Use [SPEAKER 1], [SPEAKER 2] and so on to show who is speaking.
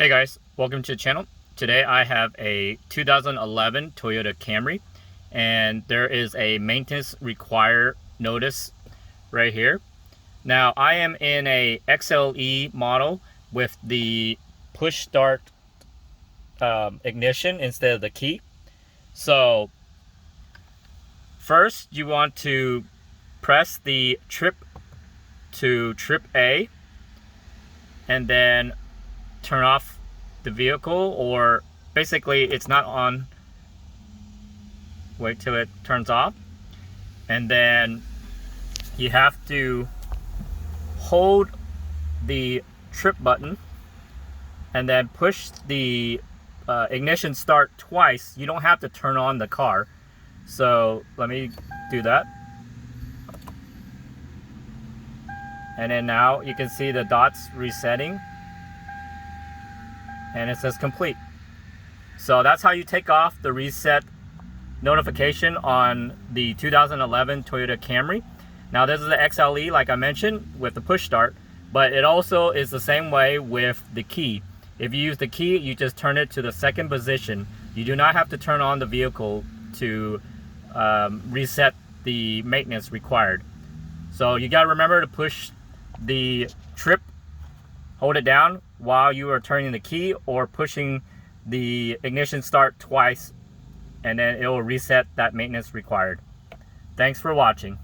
[SPEAKER 1] Hey guys, welcome to the channel. Today I have a 2011 Toyota Camry and there is a maintenance require notice right here. Now I am in a XLE model with the push start ignition instead of the key. So first you want to press the trip to trip A and then turn off the vehicle, or basically it's not on. Wait till it turns off, and then you have to hold the trip button and then push the ignition start twice. You don't have to turn on the car, so let me do that. And then now you can see the dots resetting and it says complete. So that's how you take off the reset notification on the 2011 Toyota Camry. Now this is the XLE, like I mentioned, with the push start, but it also is the same way with the key. If you use the key, you just turn it to the second position. You do not have to turn on the vehicle to reset the maintenance required. So you got to remember to push the trip, hold it down while you are turning the key, or pushing the ignition start twice, and then it will reset that maintenance required. Thanks for watching.